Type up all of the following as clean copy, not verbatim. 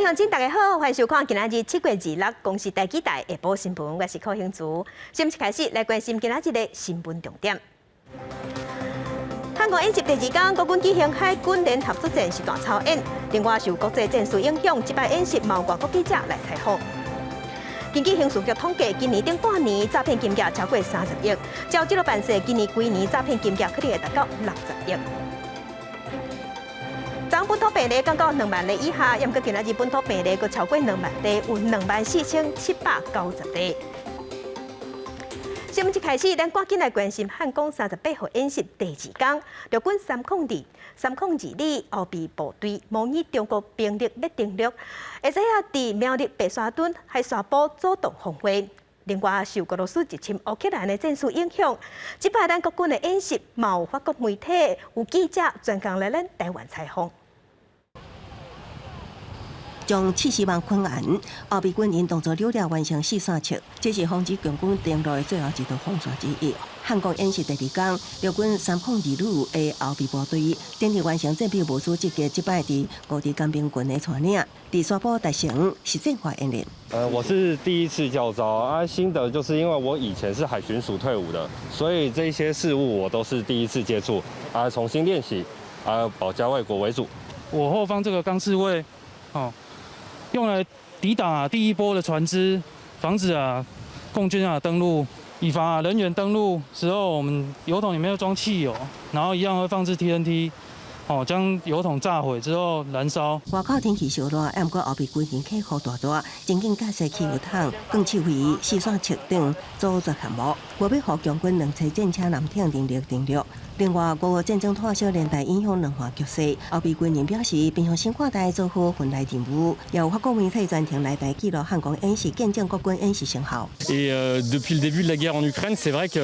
乡亲，大家好，欢迎收看今仔日7月26公视台记台下晡新闻，我是柯兴竹。新闻开始来关心今仔日的新闻重点。汉光演习第2天，国军举行海军联合作战实弹操演。另外，受国际战事影响，这摆演习有外国记者来采访。根据刑事局统计，今年顶半年诈骗金额超过30亿，照纪录办事，今年规年诈骗金额可能会达到60亿。昨本土病例降到2万例以下，也毋过今仔日本土病例阁超过2万例，有24790例。新闻一开始，咱赶紧来关心汉光38号演习第2天，陆军302旅后备部队模拟中国兵力要登陆，而且伫苗栗白沙屯海沙堡阻挡防卫。另外，受俄罗斯入侵乌克兰的战事影响，即摆咱国军的演习，有法国媒体有记者专工来咱台湾采访。将70万昆元后备军人当作流料完成试算尺，这是防止强军登陆的最后一道防线之一。汉光演习第2天，陆军302旅的后备部队整日完成战备部署，即摆伫高地干兵群的带领，伫沙堡达成实战化演练。我是第一次教招啊，心得就是因为我以前是海巡署退伍的，所以这些事物我都是第一次接触啊，重新练习啊，保家卫国为主。我后方这个钢刺卫，用来抵挡第一波的船只，防止共军登陆，以防人员登陆时候，我们油桶里面要装汽油，然后一样会放置 TNT。将油桶炸毁之后燃烧。外口天气烧热，不过后备军人克服大大，真紧架设汽油桶、更气围、试算尺等组织项目，为要互强军2车战车南挺登陆。另外，俄乌战争拖小连带影响两岸局势，后备军人表示，平常心看待做好分内任务，也有法国媒体专程来台记录汉光演习，见证国军演习成效。Et depuis le début de la guerre en Ukraine, c'est vrai qu'il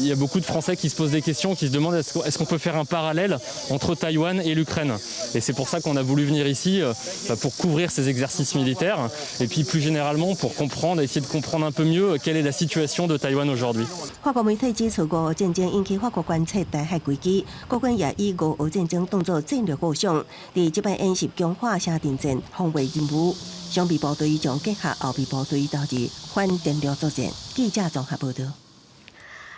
y a beaucoup de Français qui se posent des questions, qui se demandent est-ce qu'on peut faire un parallèle entre Taïwan et l'Ukraine. Et c'est pour ça qu'on a voulu venir ici, pour couvrir ces exercices militaires, et puis plus généralement pour comprendre, essayer de comprendre un peu mieux quelle est la situation de Taïwan aujourd'hui. 法国媒体指出，俄乌战争引起法国关切台海危机，国军也以俄乌战争当作战略构想，伫这摆演习强化下定阵防卫任务。双备部队将结合后备部队投入反登陆作战。记者综合报道。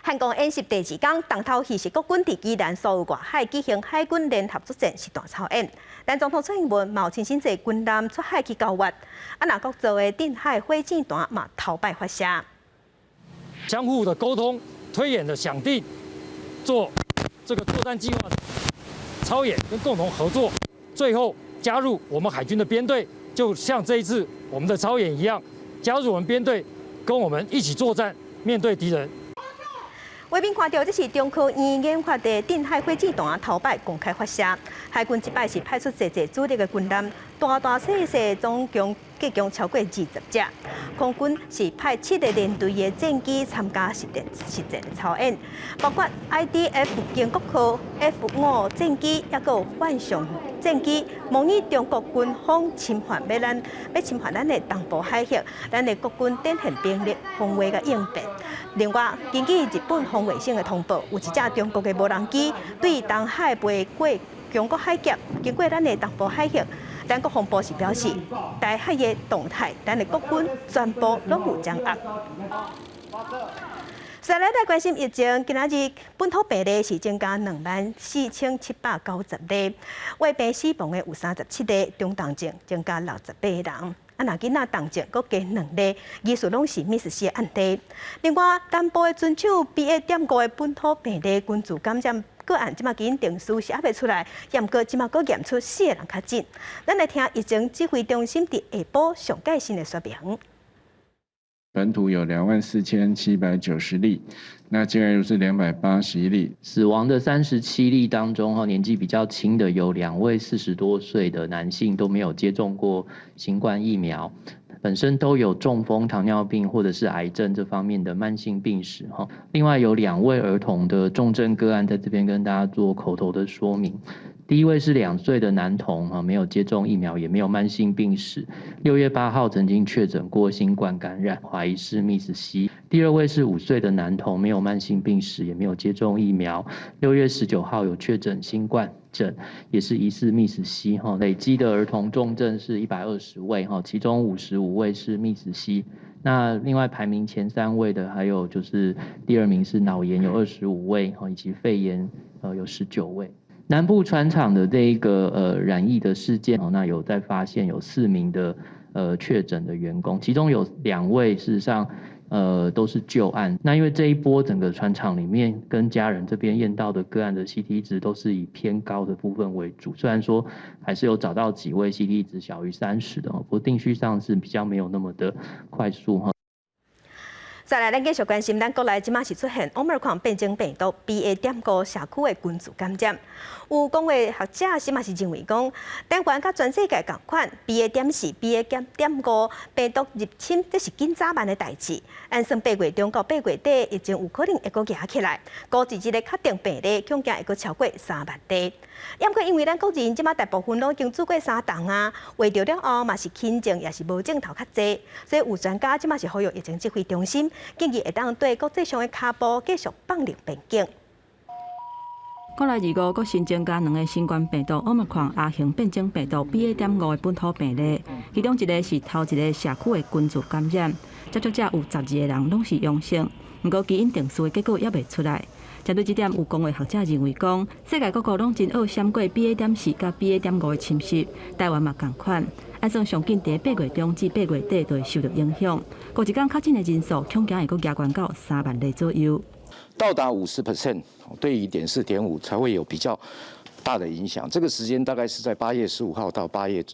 汉光演习第2天，当头戏是国军伫宜兰所有外海举行海军联合作战实弹操演。咱总统蔡英文嘛有亲身济军舰出海去交wat那国造的定海火箭弹嘛头摆发射。相互的沟通、推演的想定，做这个作战计划操演跟共同合作，最后加入我们海军的编队，就像这一次我们的操演一样，加入我们编队，跟我们一起作战，面对敌人。外面看到这是中科院研发的定海火箭弹头摆公开发射，海军这摆是派出侪主力的军舰，大小总共计共超过20只。空军是派7个连队的战机参加实战的操演，包括 IDF 建国号 F5战机，也有幻象战机，模拟中国军方侵犯要侵犯咱的东部海峡，咱的国军展现兵力防卫甲应变。另外，根据日本防卫省的通报，有一架中国的无人机对东海飞过中国海峡，经过咱的东部海峡。咱国防部是表示，台海的动态，咱的国军全部拢有掌握。再来关心疫情，今仔日本土病例是增加24790例，胃病死亡的有37例，中重症增加68人。那囡仔重症阁加2例，疑似拢是密斯的案例。另外，南部的遵守 BA.5的本土病例群组感染个案，即马基因定数是还未出来，也毋过即马阁验出4个人确诊。咱来听疫情指挥中心伫下晡上最新的说明。本土有24790例，那境外入是281例。死亡的37例当中，年纪比较轻的有2位40多岁的男性都没有接种过新冠疫苗，本身都有中风、糖尿病或者是癌症这方面的慢性病史哈。另外有2位儿童的重症个案，在这边跟大家做口头的说明。第一位是2岁的男童没有接种疫苗，也没有慢性病史，6月8号曾经确诊过新冠感染，怀疑是 MIS-C。第二位是5岁的男童，没有慢性病史，也没有接种疫苗，6月19号有确诊新冠症，也是疑似 MIS-C。累积的儿童重症是120位，其中55位是 MIS-C。那另外排名前3位的，还有就是第2名是脑炎有25位，以及肺炎有19位。南部船厂的这一个染疫的事件，那有在发现有4名的确诊的员工，其中有2位事实上都是旧案。那因为这一波整个船厂里面跟家人这边验到的个案的 CT 值都是以偏高的部分为主，虽然说还是有找到几位 CT 值小于30的，不过定序上是比较没有那么的快速哈。再来，咱继续关心，咱国内即马是出现 Omicron 变种病毒 BA.5社区的群组感染。有工会学者是嘛是认为讲，台湾甲全世界同款 BA.4、BA.5病毒入侵，这是紧早晚的代志。按算8月中到8月底，疫情有可能会阁压起来，估计一个确定病例恐惊会阁超过3万例。也毋过因为咱国人即马大部分都已经做过3档啊，话着了后嘛是轻症也是无症头较济，所以有专家即马是呼吁疫情指挥中心。建议会当对国际上的脚步继续放入边境。国内25国新增加2个新冠病毒 Omicron 亚型变种病毒 BA.5的本土病例，其中一个是头一个社区的群组感染，接触者有12个人拢是阳性，不过基因定序的结果还未出来。针对这点，有工会学者认为讲，世界各国拢真好闪过 BA.4 甲 BA.5的侵袭，台湾嘛同款。按算上紧伫8月中至8月底就会受到影响，过一天确诊的人数恐惊会阁加悬到3万例左右。到达50%，对于4.4、4.5才会有比较大的影响。这个时间大概是在8月15号到8月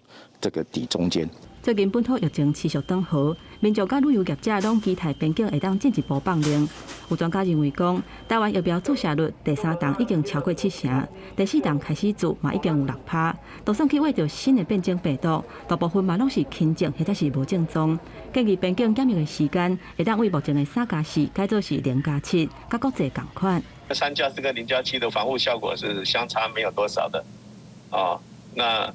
这个底中间。最近本土疫情持续转好，民众甲旅游业者拢期待边境会当进一步放零。有专家认为讲，台湾疫苗注射率第3档已经超过70%，第4档开始做嘛已经有6%。就算去为着新的变种病毒，大部分嘛拢是轻症或者是无症状。建议边境检疫的时间会当为目前的3+4改做是0+7，甲国际同款。3+4跟0+7的防护效果是相差没有多少的，那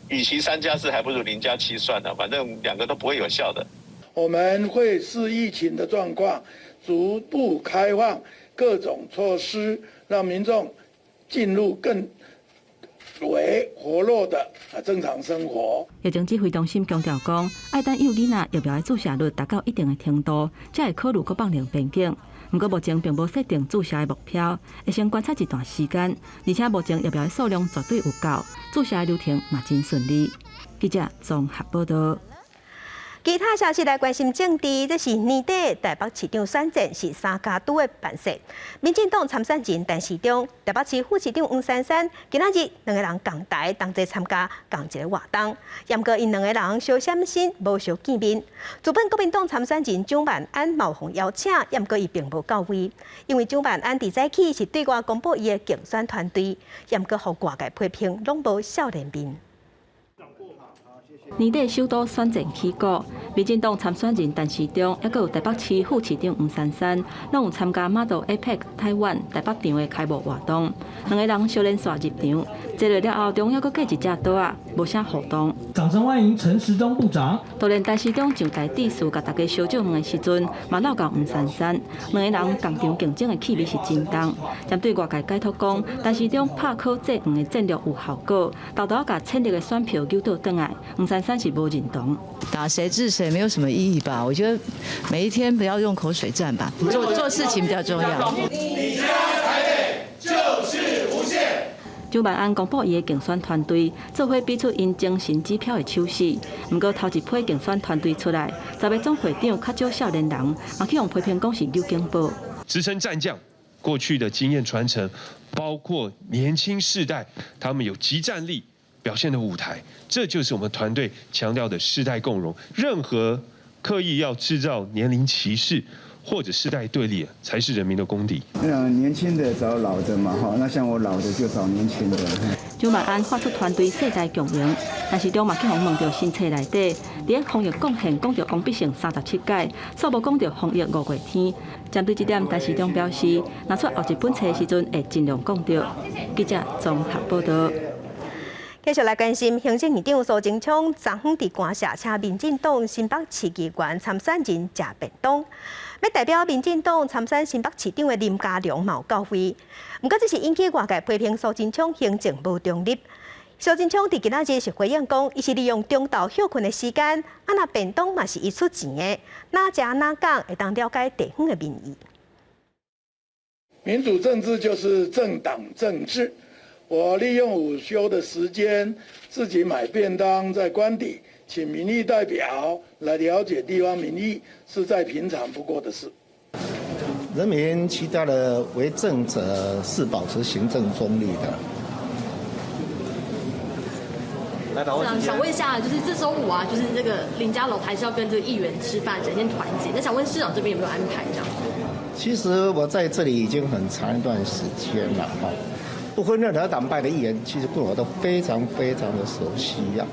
与其3+4还不如0+7算了，反正2个都不会有效的。我们会视疫情的状况，逐步开放各种措施，让民众进入更为活络的正常生活。疫情指挥中心强调讲，爱等幼囡仔疫苗的注射率达到一定的程度，才会考虑搁放零边境。不过目前并无设定注射的目标，会先观察一段时间，而且目前疫苗的数量绝对有够，注射的流程嘛真顺利。记者综合报道。其他消息来关心政治，这是年底台北市长选战是3家都的办势。民进党参选人陈时中、台北市副市长黄珊珊，今仔日2个人同台同齐参加同一个活动，不过因2个人相闪身，无相见面。主办国民党参选人蒋万安冒逢邀请，不过伊并无到位，因为蒋万安伫早起是对外公布伊的竞选团队，不过互外界批评拢无笑脸面。年底首都选战起鼓，民进党参选人陈时中，还有台北市副市长黄珊珊，拢有参加 Model APEC 台湾台北场的开幕活动。2个人小连续入场，坐落了后，中央阁架一只桌啊，无啥互动。掌声欢迎陈时中部长。就连陈时中上台致辞，甲大家小祝贺的时阵，嘛闹到黄珊珊，2个人共场竞争的气味是真重。针对外界解读讲，陈时中拍考这黄的战略有效果，豆豆甲千力的选票揪倒转来，黄珊珊是无认同。打谁治谁没有什么意义吧？我觉得每一天不要用口水战吧，做事情比较重要。你家台北就是无限。蒋万安公布伊的竞选团队，做伙比出因精神指标的手势。不过头一批竞选团队出来，10月总会长较少少年人，嘛去用批评讲是有警报。资深战将过去的经验传承，包括年轻世代，他们有即战力表现的舞台，这就是我们团队强调的世代共融。任何刻意要制造年龄歧视或者世代对立，才是人民的公敌。年轻的找老的嘛，哈，那像我老的就找年轻的。蒋万安发出团队世代共赢，但是中嘛去访问到新册内底，伫防疫贡献讲到王必胜37届，煞无讲到防疫5月天。针对这点，陈时中表示，拿出后一本册的时阵会尽量讲到。记者综合报道。继续来关心，行政院长苏贞昌昨昏伫官舍请民进党新北市议员参选人食便当，要代表民进党参选新北市长的林佳龙嘛有到位。不过，这是引起外界批评苏贞昌行政无中立。苏贞昌伫今仔日是回应讲，伊是利用中昼休困的时间，那便当嘛是伊出钱的，哪食哪讲会当了解地方的民意。民主政治就是政党政治。我利用午休的时间，自己买便当，在官邸请民意代表来了解地方民意，是再平常不过的事。人民期待的为政者是保持行政中立的。想问一下，就是这周五啊，就是这个林佳龙还是要跟这个议员吃饭，整天团结。那想问市长这边有没有安排这样？其实我在这里已经很长一段时间了哈。不分任何党派的议员，其实跟我都非常非常的熟悉呀。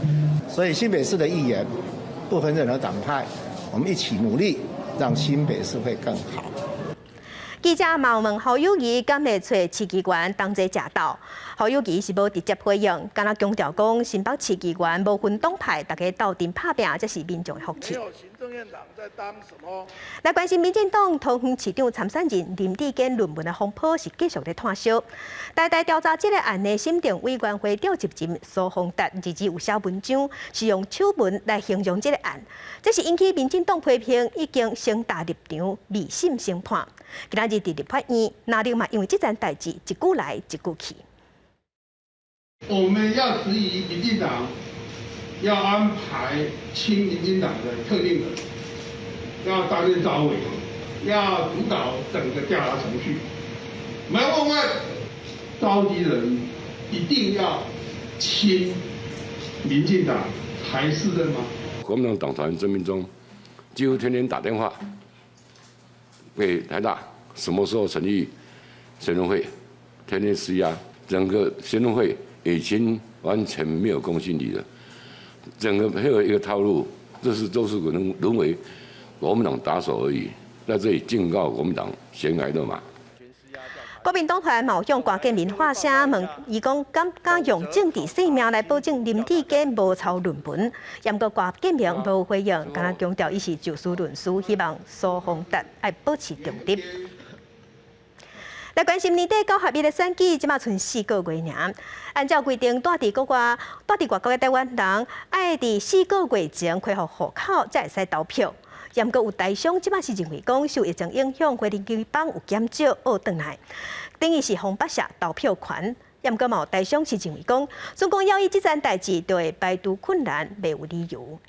所以新北市的议员，不分任何党派，我们一起努力，让新北市会更好。记者嘛问侯友宜敢会找市议员同齐食斗，侯友宜是无直接回应，敢若强调讲新北市议员无分党派，大家斗阵拍拼，这是民众的福气。行政院长在当什么？来关心民进党桃园市长参选人林志坚论文的风波是继续在炭烧。台大调查这个案的审定委员会召集人苏宏达日有写文章，是用丑闻来形容这个案，这是引起民进党批评已经升大立场，未审先判。今仔日伫立法院，那里嘛因为这件代志一句来一句去。我们要质疑民进党要安排亲民进党的特定人，要担任召委，要主导整个调查程序。我们要问问召集人，一定要亲民进党才是任吗？国民党党团郑明忠几乎天天打电话给台大，什么时候成立学生会，天天施压，整个学生会已经完全没有公信力了。整个配合一个套路，都是可能沦为国民党打手而已。在这里警告国民党悬崖勒马。国民党团嘛有向郭建民发声，问伊讲敢用政治性命来保证林志坚无抄论文，不过郭建民无回应，敢若强调伊是就事论事，希望苏宏达要保持中立。来关心年底9合1的选举，即马剩4个月尔。按照规定，住伫外国的台湾人，要伫4个月前开户户口，才会使投票。不过有台商即马是认为讲受疫情影响，回林基邦有减少学转来，等于是封闭下投票权。不过嘛有台商是认为讲，总共要以这件代志，就会排除困难，袂有理由。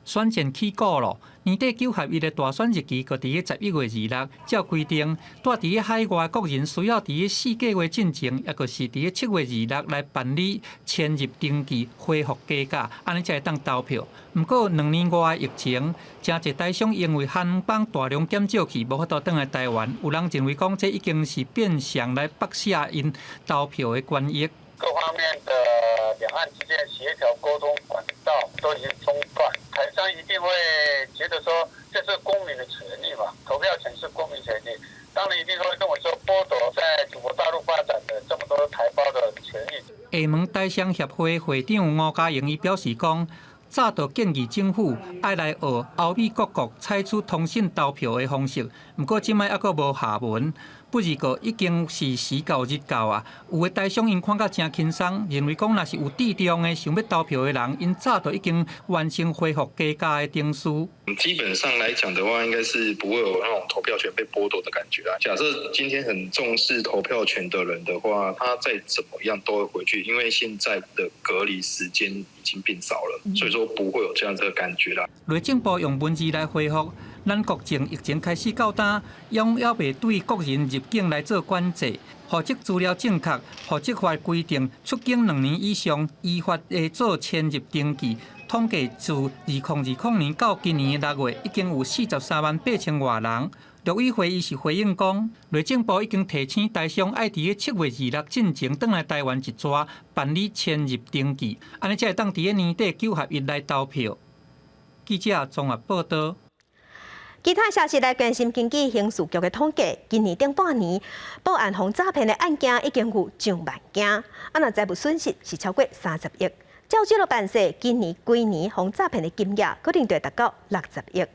选前起鼓咯，年底9合1的大选日期，搁伫11月26。照规定，住伫海外国人需要伫4个月进前，也就是伫7月26来办理迁入登记恢复加价，安尼才会当投票。不过2年外的疫情，真侪台商因为航班大量减少去，无法度返来台湾。有人认为讲，这已经是变相来剥削因投票的权益。各方面的两岸之间协调沟通管道都已经中断，台商一定会觉得说这是公民的权利嘛，投票权是公民权利，当然一定会跟我说剥夺在中国大陆发展的这么多台胞的权利。厦门台商协会会长吴家营伊表示讲，早就建议政府爱来学欧美各国采取通讯投票的方式，不过即摆还阁无下文。不如个已经是时到日到啊！有的台商因看甲真轻松，认为讲若是有志向的想要投票的人，因早就已经完成恢复加价的定数。基本上来讲的话，应该是不会有那种投票权被剥夺的感觉啊。假设今天很重视投票权的人的话，他再怎么样都会回去，因为现在的隔离时间已经变少了，所以说不会有这样子的感觉啦。内政部用文字来回复。咱国境疫情开始到单，ยัง要未对国人入境来做管制，户籍资料正确，户籍法规定出境2年以上，依法会做迁入登记。统计自2020年到今年6月，已经有438000外人。陆委会伊是回应讲，内政部已经提醒台商爱伫7月26进前返来台湾一抓办理迁入登记，安尼才会当伫年底9合1来投票。记者综合报道。其他消息来关心经济刑事局的统计，今年顶半年报案防诈骗的案件已经有上万件，那财务损失是超过30亿。照这个办势，今年规年防诈骗的金额可能会达到60亿。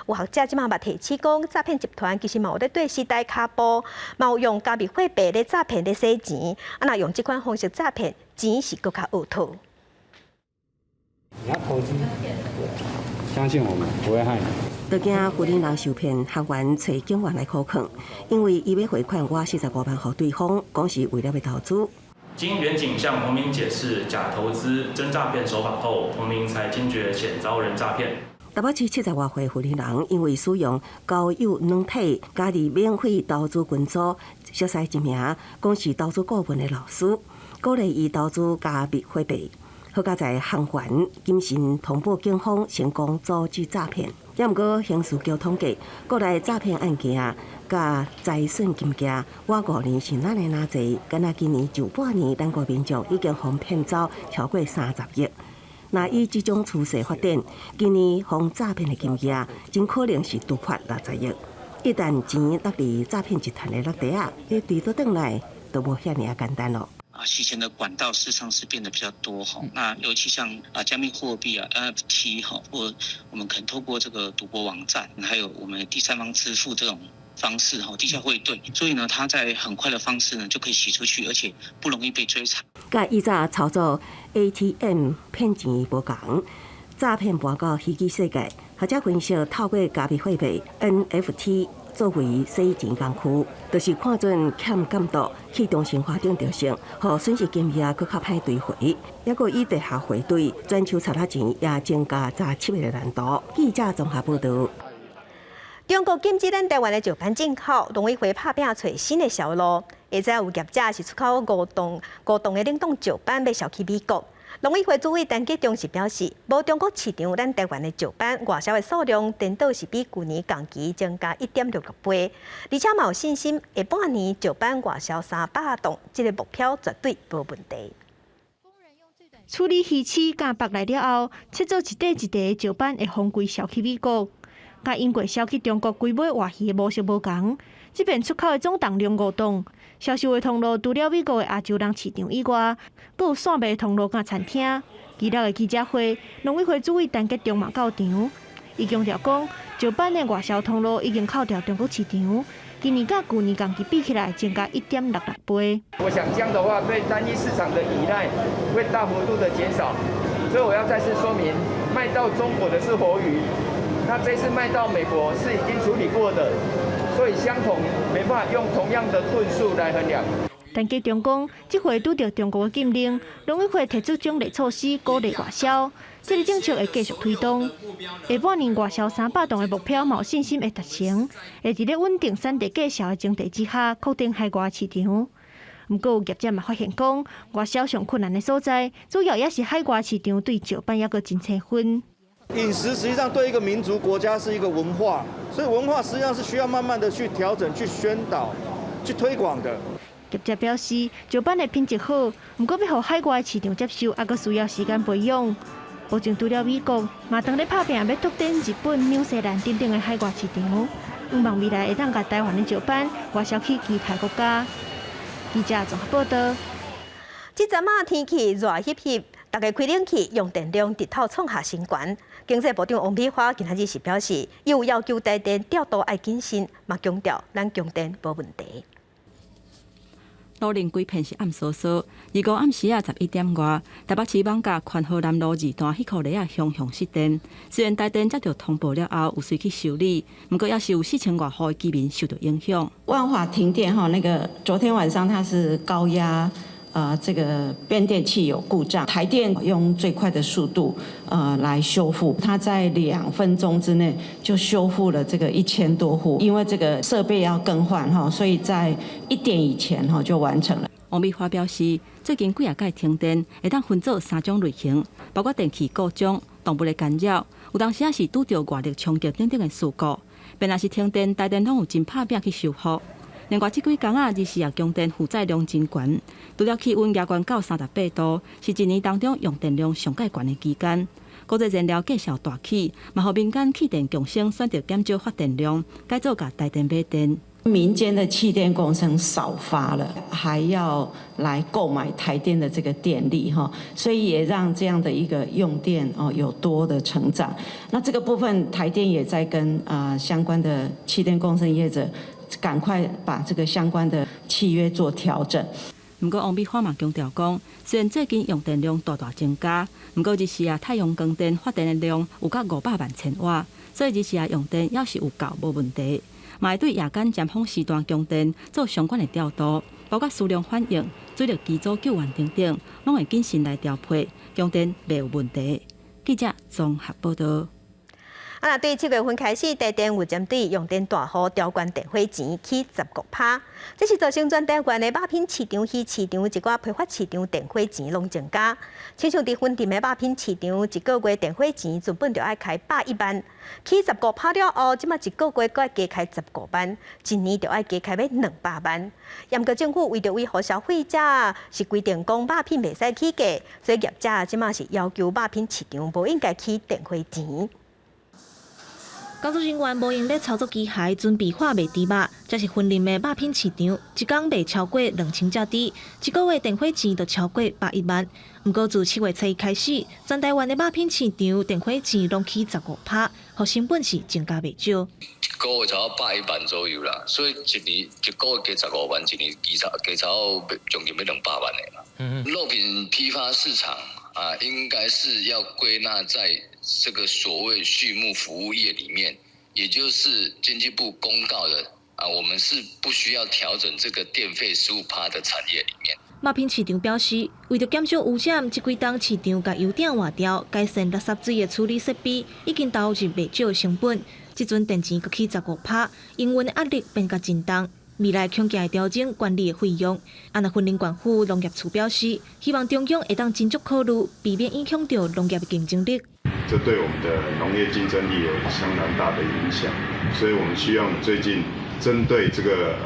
有学者即马嘛提起讲，诈骗集团其实嘛有咧对时代脚步，嘛有用加密货币咧诈骗咧洗钱，那用这款方式诈骗，钱是更加恶毒。你要投资，相信我们不会害你。就惊富人人受骗，学员找警员来考劝，因为伊要汇款我45万给对方，讲是为了要投资。经远景向彭明解释假投资真诈骗手法后，彭明才惊觉险遭人诈骗。台北市70多岁富人人因为使用交友软体加入免费投资群组，熟悉一名讲是投资顾问的老师，鼓励伊投资加密货币。好佳在航员谨慎通报警方，成功阻止诈骗。也毋过刑事局统计，国内诈骗案件甲财损金额，我5年是哪能济？敢若今年就半年，咱国民众已经被骗走超过30亿。那以这种趋势发展，今年防诈骗的金额真可能是突破60亿。一旦钱落伫诈骗集团的落地啊，要追倒转来，都无遐尔简单咯。洗钱的管道事实上是变得比较多哈，那尤其像加密货币NFT 哈，或我们可能透过这个赌博网站，还有我们第三方支付这种方式哈，地下汇兑，所以呢，它在很快的方式呢就可以洗出去，而且不容易被追查。甲以早操作 ATM 骗钱无共，诈骗搬到虚拟世界，学者分析透过加密货币 NFT。作为洗钱工具，就是看准欠监督去中心法定条性，互损失金额搁较歹追回，也搁以地下汇兑转手查钱，也增加查緝的难度。记者综合报道。中国禁止咱台湾的石斑进口，农委会拍拼找新的销路。现在有业者是出口5吨的冷冻石斑要销去美国。农委会主委陈吉中是表示，无中国市场，咱台湾的石斑外销的数量，颠倒是比去年同期增加1.66倍，而且嘛有信心，下半年石斑外销300吨，这个目标绝对无问题。处理鱼翅甲白来了后，切做一块一块的石斑会风贵销去美国，甲英国销去中国规买活鱼的模式无同。这边出口的总重量5吨，销售的通路除了美国的亚洲人市场以外，阁有线卖通路甲餐厅。今日的记者会，农委会主委陈吉中嘛到场，伊强调讲，石斑的外销通路已经扣掉中国市场，今年甲去年同期比起来增加1.66倍。我想这样的话，对单一市场的依赖会大幅度的减少，所以我要再次说明，卖到中国的是活鱼，那这次卖到美国是已经处理过的。所以相同没办法用同样的吨数来衡量。陈吉中讲，这回拄到中国的禁令，农委会提出奖励措施鼓励外销，这个政策会继续推动。下半年外销300吨的目标，有信心会达成，会伫咧稳定产地价销的前提之下，确定海外市场。不过有业者嘛发现讲，外销上困难的所在，主要也是海外市场对石斑还阁真切分。饮食实际上对一个民族国家是一个文化，所以文化实际上是需要慢慢的去调整、去宣导、去推广的。业者表示，石斑的品质好，不过要互海外市场接受，还阁需要时间培养。目前除了美国，嘛当咧拍拼要拓展日本、纽西兰等等的海外市场，希望未来会当甲台湾的石斑外销去其他国家。记者综合报道。这阵啊天气热翕翕。大家开冷气用电量直头创下新高。经济部长王美花今仔日是表示，伊有要求台电调度爱谨慎，嘛强调咱供电无问题。路林规片是暗疏疏，25暗时11点外，台北市艋舺宽和南路2段迄颗螺向失电。虽然台电接到通报了后有随去修理，不过也是有4000多户的居民受到影响。万华停电那个昨天晚上它是高压。这个变电器有故障，台电用最快的速度来修复，它在2分钟之内就修复了这个1000多户，因为这个设备要更换所以在1点以前就完成了。王美花表示，最近几届停电会当分做3种类型，包括电器故障、动物的干扰，有当时也是拄到外力冲击等等的事故。便若是停电，台电拢有真拍拼去修复。另外，这几天日时也供电负载量真悬，除了气温压悬到38度，是一年当中用电量上介悬的期间。高热燃料价小大起，嘛互民间气电共生选择减少发电量，改做甲台电买电。民间的气电工程少发了，还要来购买台电的这个电力哈，所以也让这样的一个用电有多的成长。那这个部分台电也在跟相关的气电工程业者赶快把这个相关的契约做调整。不过，王美花嘛强调讲，虽然最近用电量大增加，不过日时太阳光电发电的量有到500万千瓦，所以日时用电要是有够无问题。嘛会对夜间尖峰时段供电做相关的调度，包括数量反应、水力机组救援等等，拢会谨慎来调配，供电袂有问题。记者综合报道。对7月份开始，台电有针对用电大户调悬电费钱起15%，这是造成全台湾的肉品市场、鱼市场一寡批发市场电费钱拢增加。亲像伫分店的肉品市场，一个月电费钱原本就要开110万，起15%了后，即马一个月搁要加开15万，一年就要加开要200万。严格政府为着维护消费者，是规定讲肉品袂使起价，所以业者即马是要求肉品市场无应该起电费钱。工作人员无用咧操作机械准备化卖猪肉，这是分林的肉品市场，一天卖超过2000只猪，一个月电费钱就超过110万。不过自7月7日开始，全台湾的肉品市场电费钱拢起15%，互成本是增加袂少。一个月差不多110万左右啦，所以一年一个月加15万，一年加超将近要200万的啦。肉品批发市场应该是要归纳在这个所谓畜牧服务业里面，也就是经济部公告的我们是不需要调整这个电费15%的产业里面。肉品市场表示，为了减少污染，这几档市场甲油店换掉，改善垃圾水的处理设备，已经投入袂少成本。即阵电钱阁起15%，营运的压力变甲真重。未来恐惊会调整管理的费用。若分林县府农业处表示，希望中央会当斟酌考虑，避免影响到农业的竞争力。这对我们的农业竞争力有相当大的影响，所以我们希望最近针对这个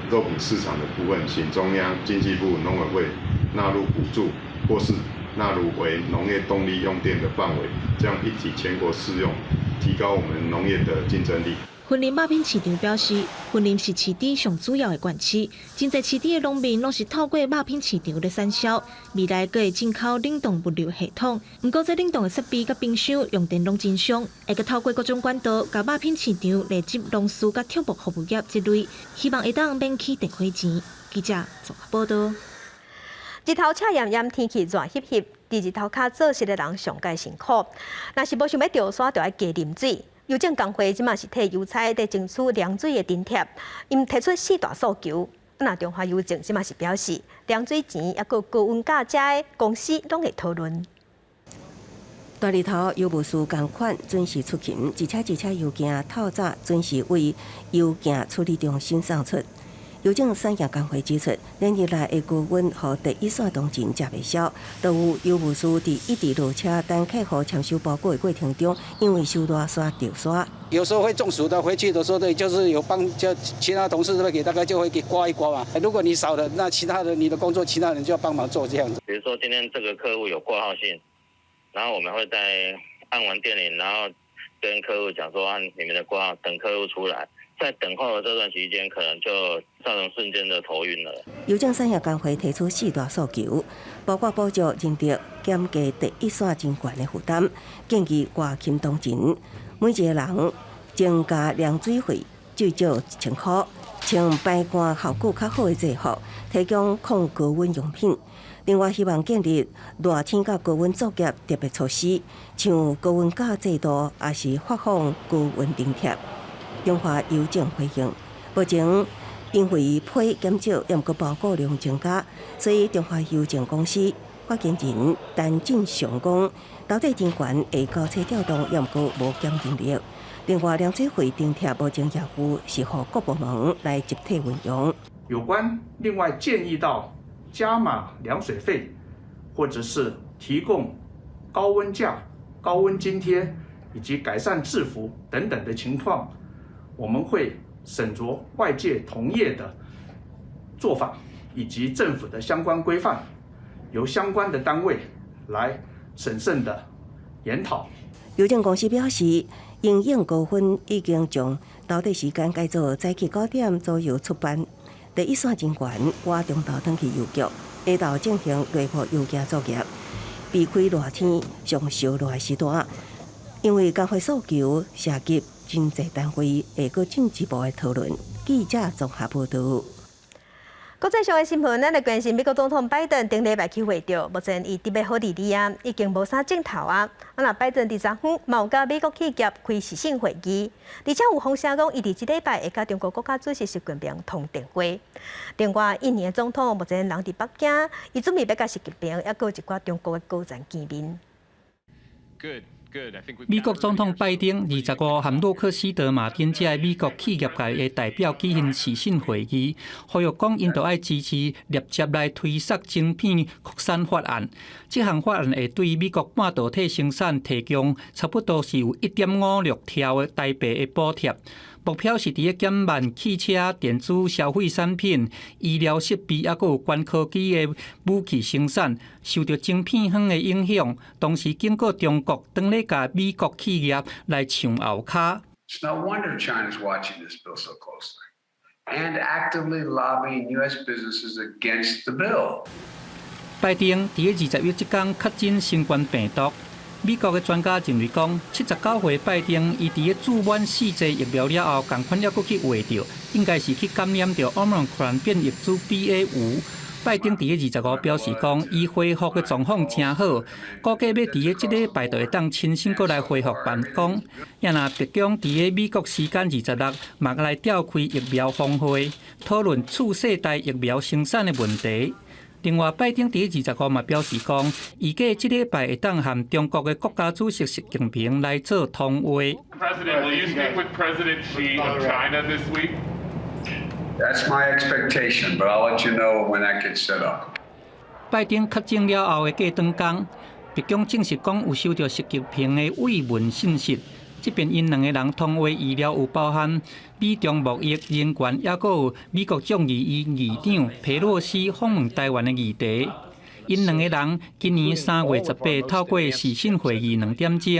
肉品市场的部分，请中央经济部农委会纳入补助，或是纳入为农业动力用电的范围，这样一体全国适用，提高我们农业的竞争力。分林肉品市场表示，分林是市场上主要的县市，真侪市场的农民拢是透过肉品市场来产销，未来阁会进口冷冻物流系统。不过，这冷冻的设备甲冰箱用电拢真伤，会阁透过各种管道，甲肉品市场累积农事甲畜牧服务业这类，希望会当免起电费钱。记者综合报道。日头赤炎炎，天气热翕翕，伫日头骹做事的人上界辛苦。若是无想要钓沙，就要加啉水。邮政工会即马是替邮差在争取凉水的津贴，因提出4大诉求。中华邮政即马是表示，凉水钱也个高温价值的公司拢会讨论。大日头邮务署同款准时出勤，一车邮件透早准时为邮件处理中心送出。邮政产业工会指出，连日来的高温和第一线通勤食袂消，都有邮务署伫一直落车等客户签收包裹的过程中，因为收大沙掉沙。有时候会中暑的，回去的时候对，就是有帮就其他同事会给大概就会给刮一刮嘛。如果你少了，那其他的你的工作其他人就要帮忙做这样子。比如说今天这个客户有挂号信，然后我们会在按完电铃，然后跟客户讲说按你们的挂号，等客户出来。在等候的这段期间，可能就造成瞬间的头晕了。邮政产业工会提出4大诉求，包括补助人力减低第一线真悬的负担，建议外勤通勤，每一个人增加凉水费最少1000块，穿排汗效果较好的制服，提供抗高温用品。另外，希望建立热天甲高温作业特别措施，像高温假制度，也是发放高温津贴。中华邮政回应，目前因为批减少，也毋过包裹量增加，所以中华邮政公司发言人陈进雄讲，到底人权会高车调动，也毋过无减人力。另外，凉水费津贴目前业务是予各部门来集体运用。有关另外建议到加码凉水费，或者是提供高温假、高温津贴以及改善制服等等的情况。我们会审酌外界同业的做法以及政府的相关规范，由相关的单位来审慎的研讨。邮政公司表示，营运股份已经将到底时间改做早起9点左右出班。第一线真悬，我中昼转去邮局，下昼进行内部邮件作业，避开热天上烧热的时段。因为工会诉求涉及真侪单位，会搁进一步的讨论。记者综合报道。国际上的新闻，咱来关心美国总统拜登顶礼拜去会着，目前伊伫要好地利啊，已经无啥镜头啊。那拜登伫昨昏嘛有甲美国企业开视讯会议，而且有风声讲伊伫即礼拜会甲中国国家主席习近平通电话。另外，印尼的总统目前人伫北京，伊准备要甲习近平，还有一寡中国的高层见面。美国总统拜登25和洛克希德马丁这美国企业界的代表举行视讯会议，呼吁讲因都爱支持立即来推缩晶片扩散法案。这项法案会对美国半导体生产提供差不多是有1.56兆的台币的补贴。目标是伫减慢汽车、电子消费产品、医疗设备，还有高科技的武器生产受到晶片荒的影响，同时经过中国当咧甲美国企业来抢后卡。It's no wonder China's watching this bill so closely and actively lobbying U.S. businesses against the bill. 拜登伫21日天确诊新冠病毒。美国的专家认为讲，79岁拜登伊伫注满4剂疫苗了后，共款还佫去画着，应该是去感染着 Omicron 变异株 BA.5。拜登伫25表示讲，伊恢复的状况真好，估计要伫即礼拜就会当亲身过来恢复办公。也若白宫伫美国时间26嘛来召开疫苗峰会，讨论次世代疫苗生产的问题。另外，拜登伫25嘛表示讲，预计即礼拜会当和中国的国家主席习近平来做通话。President, will you speak with President Xi of China this week? That's my expectation, but I'll let you know when that gets set up. 拜登确诊了后的过长工，白宫证实讲有收到习近平的慰问信息。这边因两个人通话预料有包含美中贸易人员，也佫有美国众议院议长佩洛西访问台湾的议题。因两个人今年3月18透过视讯会议2点钟。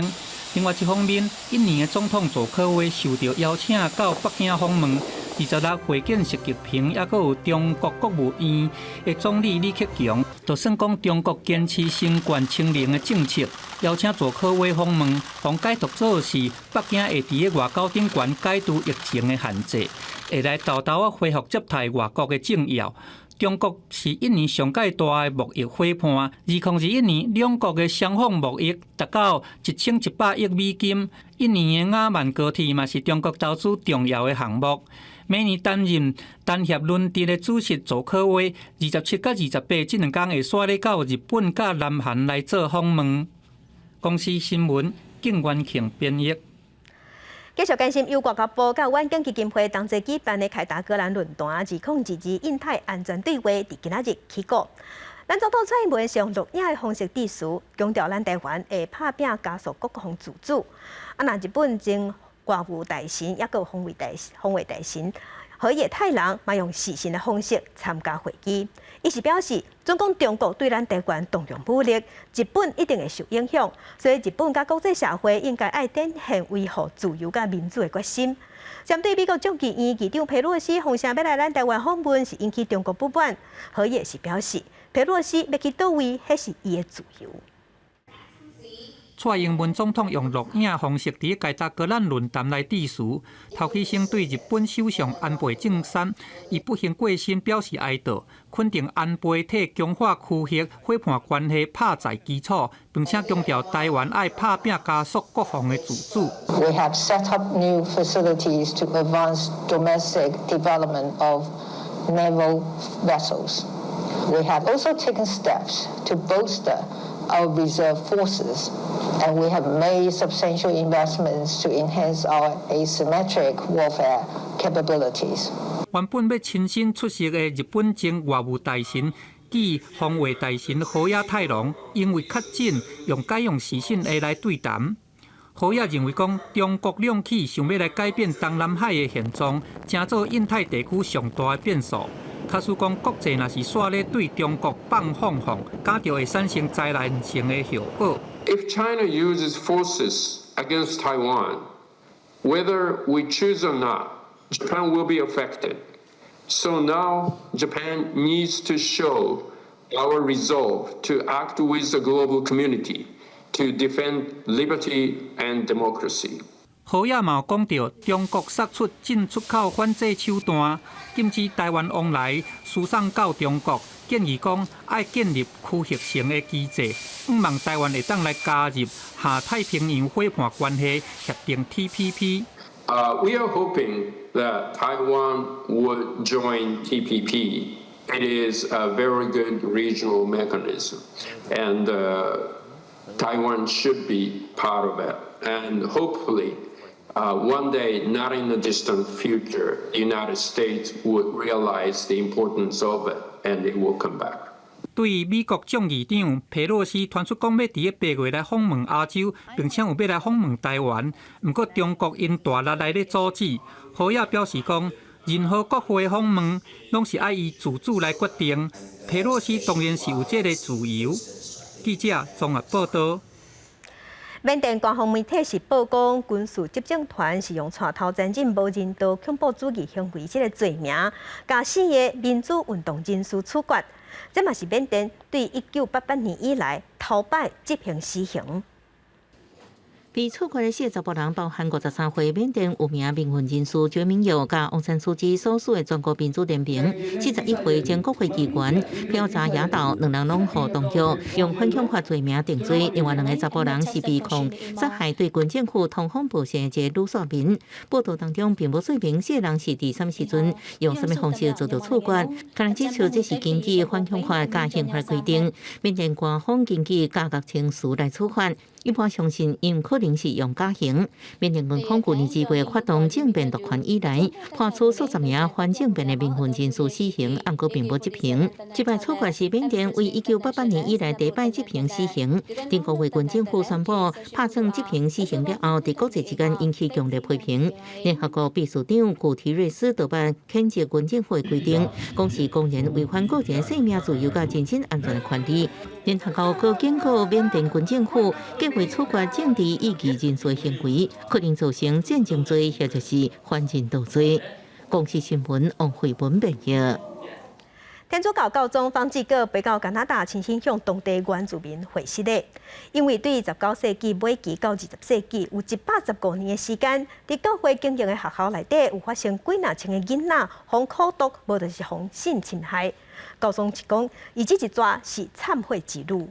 另外一方面，印尼的总统佐科威受到邀请到北京访问，26会见习近平，也佫有中国国务院的总理李克强，就算讲中国坚持新冠清零的政策，邀请佐科威访问，帮解读做是北京会伫个外交顶悬解除疫情的限制，会来豆豆恢复接待外国的政要。中国是印尼上界大的贸易伙伴，2021年两国的双方贸易达到1100亿美金。印尼的雅万高铁嘛是中国投资重要的项目。每年担任单协论坛的主席佐科威，27到28这2天会刷咧到日本甲南韩来做访问。公司新闻景元庆编译。继续关心由外交部甲远景基金会同齐举办的凯达格兰论坛2022印太安全对话，伫今仔日起过。咱总统蔡英文是用录影的方式致辞，强调咱台湾会拍拼加速国防自主。那日本前外务大臣也有防卫大臣河野太郎嘛用视讯的方式参加会议。伊是表示，总讲中国对咱台湾动用武力，日本一定会受影响，所以日本甲国际社会应该爱展现维护自由甲民主的决心。针对美国众议院议长佩洛西风声要来咱台湾访问，是引起中国不满，河野是表示，佩洛西要去倒位，迄是伊的自由。蔡英文总统用录影方式伫凯达格兰论坛来致辞，头起先对日本首相安倍晋三以不幸过身表示哀悼，肯定安倍替强化区域伙伴关系拍在基础，并且强调台湾爱拍拼加速国防的自主。We have set up new facilities to advance domestic development of naval vessels. We have also taken steps to bolster our reserve forces, and we have made substantial investments to enhance our asymmetric warfare capabilities. 原本要亲身出席的日本前外务大臣暨防卫大臣河野太郎，因为确诊，改用视讯来对谈。河野认为讲，中国两起想要来改变东南海的现状，正做印太地区上大的变数。假使讲国际若是煞咧对中国放放放，假就会产生灾难性的效果。If China uses forces against Taiwan, whether we choose or not, Japan will be affected. So now Japan needs to show our resolve to act with the global community to defend liberty and democracy. 何亚嘛讲到，中国杀出进出口反制手段，禁止台湾往来输送到中国，建议讲要建立区域性的机制，希望台湾会当来加入下太平洋伙伴关系协定 TPP。We are hoping that Taiwan would join TPP. It is a very good regional mechanism, and Taiwan should be part of it. And hopefully, one day, not in the distant future, the United States would realize the importance of it, and it will come back. 对美国众议长佩洛西传出讲要伫8月来访问亚洲，并且有要来访问台湾，不过中国因大力来咧阻止。何也表示讲，任何国会访问拢是爱以自主来决定。佩洛西当然是有这个自由。记者综合报道。缅甸官方媒体是报讲，军事执政团是用带头残忍无人道恐怖主义行为这个罪名，甲4个民主运动人士处决。这嘛是缅甸对1988年以来头摆执行死刑。被处决的40人包含53岁缅甸有名民运人士觉明耀、甲翁山书记所属的全国民主联盟，41岁前国会议员朴查野道2人拢获当局用反恐法罪名定罪，另外2个查甫人是被控杀害对军政府通风报信的卢素民。报道当中并无说明这人是伫什么时阵用什么方式遭到处决，可能指出这是根据反恐法加刑法规定，缅甸官方根据加刑情事来处罚。一般相信，因可能是用假刑。缅甸军方去年2月发动政变夺权以来，判处数十名反政变的民运人士死刑，不过并无执行。这摆处决是缅甸为1988年以来第一摆执行死刑。中国军政府宣布拍算执行死刑了后，在国际之间引起强烈批评。联合国秘书长古提瑞斯特别谴责军政府的规定，讲是公然违反个人生命自由甲人身安全的权利。联合国更警告缅甸军政府，计划处决政治异己人士的行为，可能造成战争罪或者是反人道罪。公视新闻王慧文报道。天主教教宗方济各飞到加拿大，亲身向当地原住民会师礼，因为对19世纪末期到20世纪有115年的时间，伫教会经营的学校内底有发生几若千个囡仔互苦毒，无就是互性侵害。教宗讲，伊这一抓是忏悔之路。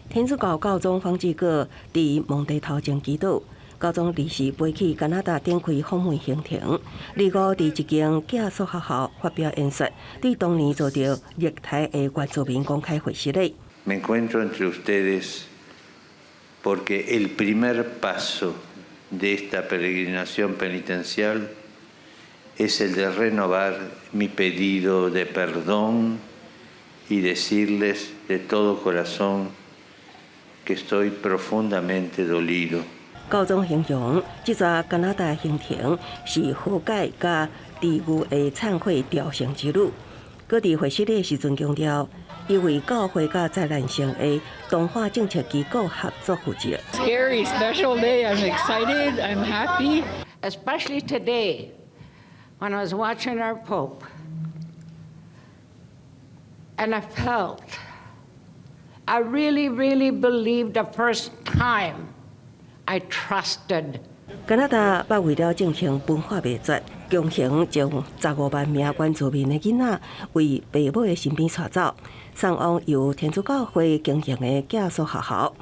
天主教教宗方济各伫蒙地头前祈祷，教宗立时飞去加拿大展开访问行程。2号伫一间寄宿学校发表演说，对当年遭到虐待的原住民公开会师礼。Me encuentro entre ustedes porque el primer paso de esta peregrinación penitencial es el de renovar mi pedido de perdón y decirles de todo corazón que estoy profundamente dolido. 教宗形容这座加拿大行程是和解甲治愈的忏悔朝圣之路。佮伫会师礼时阵强调，因为教会甲灾难性的动化政策机构合作负责。Scary, special day. I'm excited. I'm happy, especially today. When I was watching our Pope, and I felt, I really believed the first time I trusted. 加拿大把为了进行分化灭绝，强行将15万名原住民的囡仔为父母的身边带走，送往由天主教会经营的寄宿学校。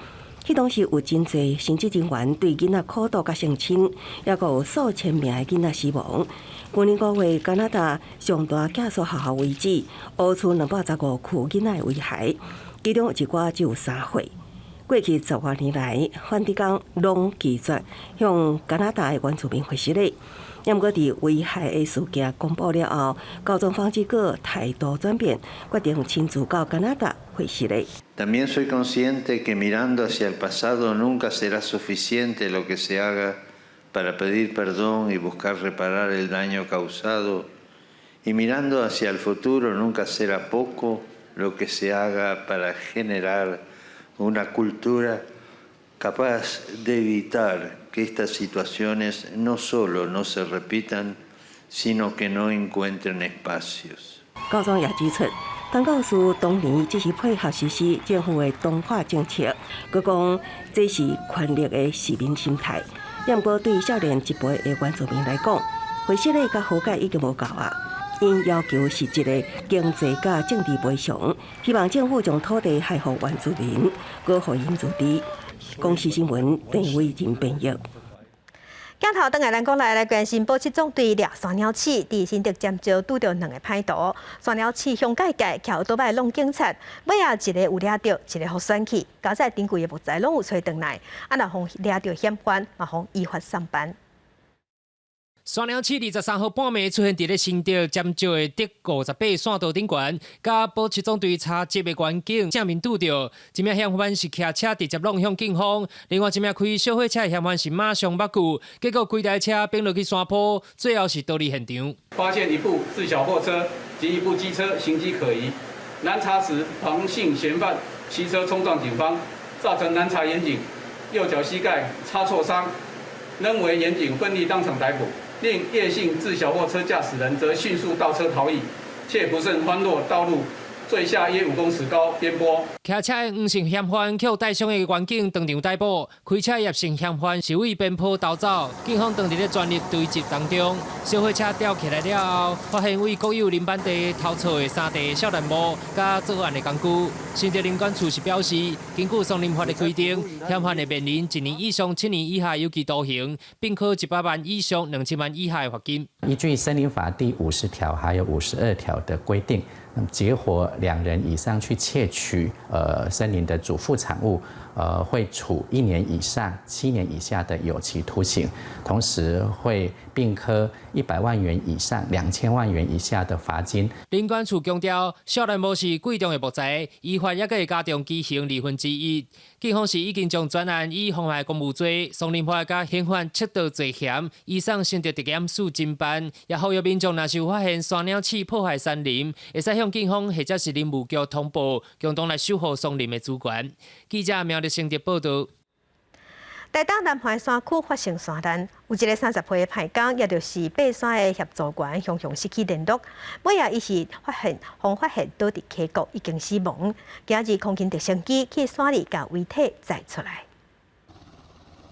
迄当时有真侪神职人员对囡仔苦毒甲性侵，也阁有数千名的囡仔死亡。去年5月，加拿大上大寄宿学校为止，挖出215具囡仔的遗骸，其中有一寡只有3岁。过去10多年来，梵蒂冈拢拒绝向加拿大的原住民会师礼。不过，伫危害的事件公布了后，教宗方济各态度转变，决定亲自到加拿大会师礼。También soy consciente que mirando hacia el pasado nunca será suficiente lo que se haga para pedir perdón y buscar reparar el daño causado, y mirando hacia el futuro nunca será poco lo que se haga para generar una cultura capaz de evitar que estas situaciones no solo no se repitan, sino que no encuentren espacios. 高中也指出，陈教师当年只是配合实施政府的同化政策，佮讲这是权力的市民心态。不过对少年一辈的原住民来讲，回息的甲和解已经无够啊。因要求实质的经济甲政治赔偿，希望政府将土地害予原住民，搁互因住地。公视新闻陈伟仁编译。镜头等下，咱讲来关心保七总队掠山鸟鼠，伫新竹尖石拄着2个歹徒，山鸟鼠向界界撬倒摆弄警察，尾后一个有掠着，一个互选去，加在珍贵的木材拢有找转来，若互掠着嫌犯，嘛互依法上班。山鸟鼠23号半暝出现伫咧新竹尖石的第58线道顶悬，甲保七总队查缉的员警正面拄着，一名嫌犯是骑车直接弄向警方，另外一名开小货车的嫌犯是马上目顾，结果规台车并落去山坡，最后是逃离现场。发现一部自小货车及一部机车行迹可疑，难查时黄姓嫌犯骑车冲撞警方，造成难查严警右脚膝盖擦挫伤，仍为严警奋力当场逮捕。另叶姓自小货车驾驶人则迅速倒车逃逸，且不慎翻落道路坠下约5公尺高边坡。骑车的黄姓嫌犯被带伤的员警当场逮捕，开车叶姓嫌犯是为边坡逃走，警方当日咧全力追击当中，小货车吊起来了后，发现为国有林班地偷错的3地少年帽，甲作案的工具。新竹林管处是表示，根据松林法的规定，嫌犯会面临1年以上7年以下有期徒刑，并科100万以上2000万以下的罚金。依据森林法第50条还有52条的规定，那么结伙2人以上去窃取森林的主副产物，会处1年以上7年以下的有期徒刑，同时会并科100万元以上2000万元以下的罚金。林管处强调，少年帽是贵重的木材，依法也可以加重其刑1/2。警方是已经将专案以妨害公务罪、松林法甲刑法窃盗罪嫌移送新竹地检署侦办，也呼吁民众若是有发现山鸟鼠破坏山林，会使向警方或者是林务局通报，共同来守护松林的主权。记者苗栗新竹报道。台东南环山区发生山难，有一个30岁的歹工，也就是爬山的协助员，常常失去联络。尾后伊是发现倒伫溪谷，已经死亡。今日空勤直升机去山里将遗体载出来。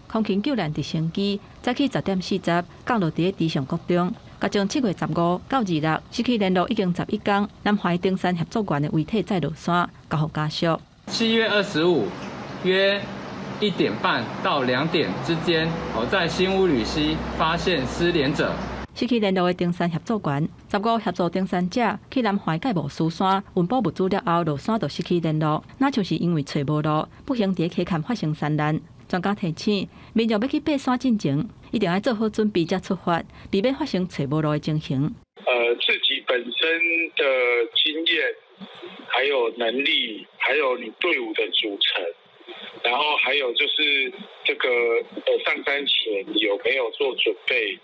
空勤救援直升机早起10点40降落伫地上国中，甲将7月15到26失去联络已经11天南怀登山协作员的遗体载落山，交予家属。7月25约1点半到2点之间，在新屋吕溪发现失联者。失去联络的登山协作员，15协助登山者去南怀界无苏山运补物资了后，落山就失去联络，那就是因为找无路，不幸伫溪坎发生山难。专家提醒，民众要去爬山进前，一定要做好准备才出发，避免发生找无路的情形。自己本身的经验，还有能力，还有你队伍的组成。然后还有就是这个上山前有没有做准备？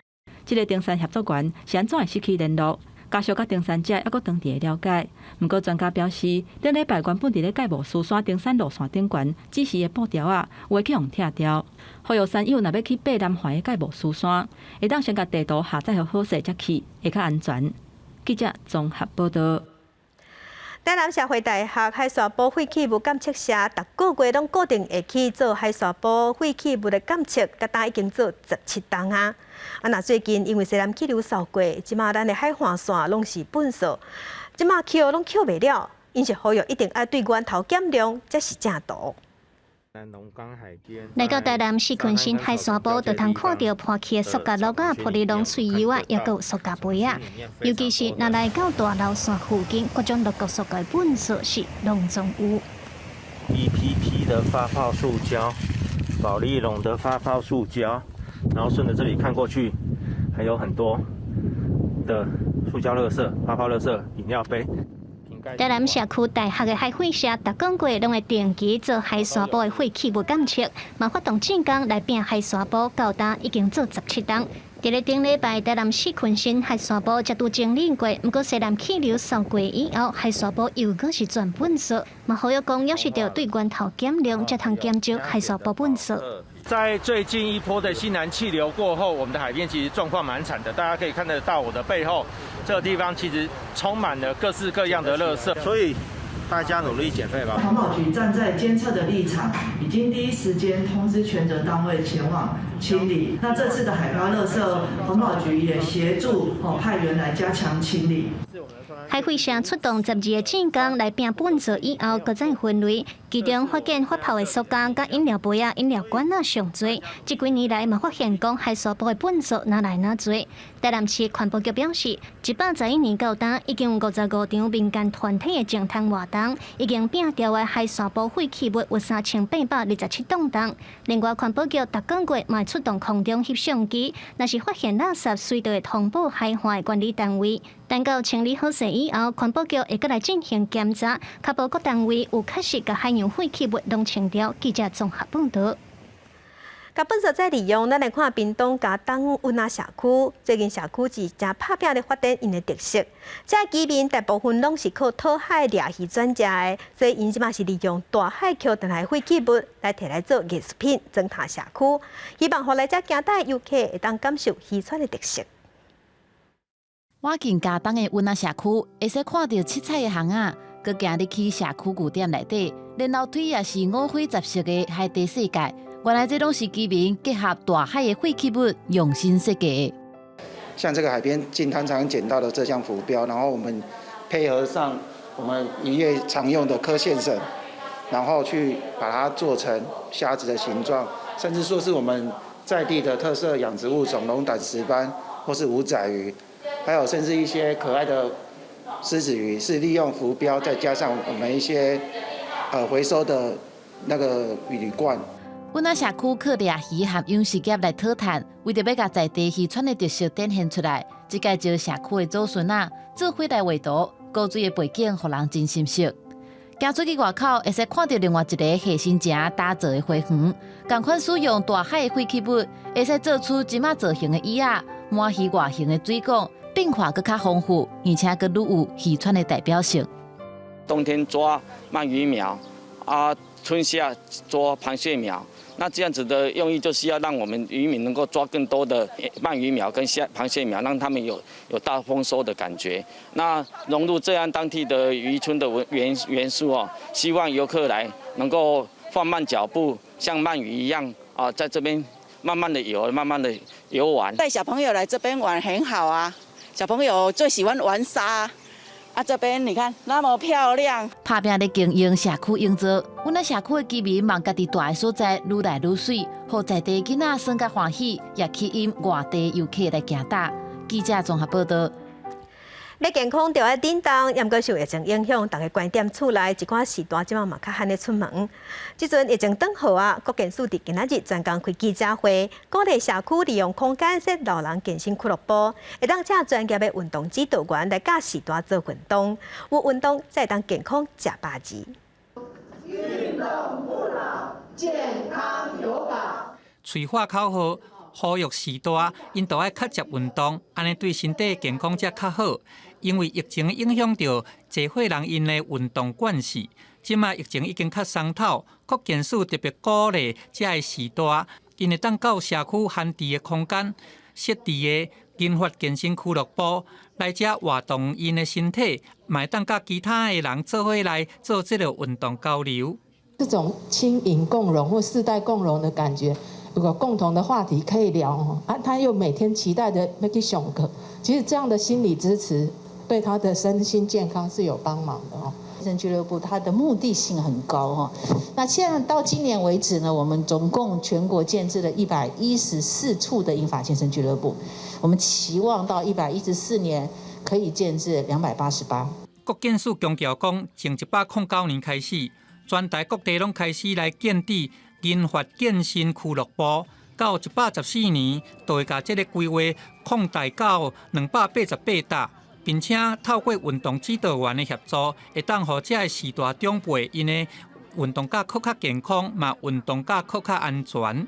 这个登山协作员是安怎会失去联络？家属甲登山者还佫当地了解。不过专家表示，顶礼拜原本伫咧界无苏山登山路线顶悬指示的布条有会去互拆掉。呼吁山友若要去爬南怀的界无苏山，会当先甲地图下载好势才去，会较安全。记者综合报道。台南社会大学海沙堡废弃物监测社，逐个月拢固定会去做海沙堡废弃物的监测，甲单已经做17档啊。那最近因为西南气流扫过，即马咱的海岸线拢是粪扫，即马扣拢扣袂了，因是呼吁一定要对源头减量，才是正道。来到台南市群新海沙堡，就通看到破弃的塑胶盒啊、玻璃拢碎油啊，也有塑胶杯啊。尤其是若来到大楼线附近，各种六角塑胶粪扫是拢总有。EPP 的发泡塑胶，保丽龙的发泡塑胶，然后顺着这里看过去，还有很多的塑胶垃圾、发泡垃圾、饮料杯。台南社区大学的海废社，逐个月拢会定期做海沙堡的废弃物监测，嘛发动志工来拼海沙堡，到达已经做17档。伫咧顶礼拜，台南市昆新海沙部才拄整理过，不过西南气流扫过以后，海沙部又搁是转本色。嘛，好友讲要是着对源头检量，才通检究海沙部本色。在最近一波的西南气流过后，我们的海边其实状况蛮惨的。大家可以看得到我的背后这个地方，其实充满了各式各样的垃圾，所以大家努力减废吧。环保局站在监测的立场，已经第一时间通知权责单位前往清理。那这次的海漂垃圾，环保局也协助派员来加强清理。海会社出动12个志工来拼本色以后，搁再分类，其中发现发泡的塑胶、甲饮料杯啊、饮料罐啊上多。这几年来嘛发现讲海沙部的本色哪来哪多。台南市环保局表示，111年到今，已经有55场民间团体的净滩活动，已经摒掉的海沙部废弃物有3827吨重。另外，环保局逐个月嘛出动空中翕相机，若是发现垃圾，随着会通报海化的管理单位。等到清理好势以后，环保局会搁来进行检查，确保各单位有确实甲海洋废弃物拢清掉。记者综合报道。甲本色再利用，咱来看屏东甲东运啊社区，最近社区是正拍拼咧发展因的特色。这居民大部分拢是靠讨海掠鱼转食的，所以因即嘛是利用大海捡回来废弃物来摕来做艺术品，增添社区。希望互来遮行带游客会当感受渔船的特色。我近嘉东的运啊社区，会使看到七彩的航啊，佮行入去社区据点内底，连楼梯也是五花杂色的海底世界。原来这拢是居民结合大海的废弃物用心设计的。像这个海边近滩常捡到的这项浮标，然后我们配合上我们渔业常用的科线绳，然后去把它做成虾子的形状，甚至说是我们在地的特色养殖物种龙胆石斑或是五仔鱼，还有甚至一些可爱的狮子鱼，是利用浮标再加上我们一些回收的那个铝罐。阮啊社区靠掠鱼和养殖业来讨谈，为着要甲在地渔船的特色展现出来，即届招社区的祖孙啊做火来画图，古水的背景，互人真心熟。行出去外口，会使看到另外一个海新城打造的花园，同款使用大海的废弃物，会使做出即马造型的椅仔、满鱼外形的水管，变化更较丰富，而且更愈有渔船的代表性。冬天抓鳗鱼苗，春夏抓螃蟹苗。那这样子的用意就是要让我们渔民能够抓更多的鳗鱼苗跟螃蟹苗，让他们有大丰收的感觉。那融入这样当地的渔村的元素哦，希望游客来能够放慢脚步，像鳗鱼一样在这边慢慢的游，慢慢的游玩。带小朋友来这边玩很好啊，小朋友最喜欢玩沙。这边你看那么漂亮。拍拼咧经营社区营造，阮啊社区的居民望家己住的所在愈来愈水，互在地囡仔耍甲欢喜，也吸引外地游客来行搭。记者综合报道。要健康就要叮当，也毋过受疫情影响，大家关店厝内，一寡时段即马嘛较罕咧出门。即阵疫情转好啊，国健署伫今仔日专工开记者会，鼓励社区利用空间设老人健身俱乐部，会当请专业的运动指导员来教时段做运动，有运动才会当健康吃饱字。运动不老，健康有保。催化口号。呼吁时代因都爱较接运动，安尼对身体健康才较好。因为疫情影响到侪伙人因的运动惯势，即马疫情已经较松透，国健署特别鼓励这个时代，因会当到社区罕地的空间设置的银发健身俱乐部来遮活动因的身体，嘛会当甲其他的人做伙来做这个运动交流。这种轻盈共融或世代共融的感觉。有个共同的话题可以聊他又每天期待着要去上课，其实这样的心理支持对他的身心健康是有帮忙的健身俱乐部它的目的性很高那现在到今年为止呢，我们总共全国建制了114处的银发健身俱乐部，我们期望到114年可以建制288。国健署强调讲，从109年开始，全台各地拢开始来建立银发健身俱乐部，到114年，就会把这个规划扩大到288搭，并且透过运动指导员的协助，会当互这个时代长辈因的运动甲更较健康，嘛运动甲更较安全。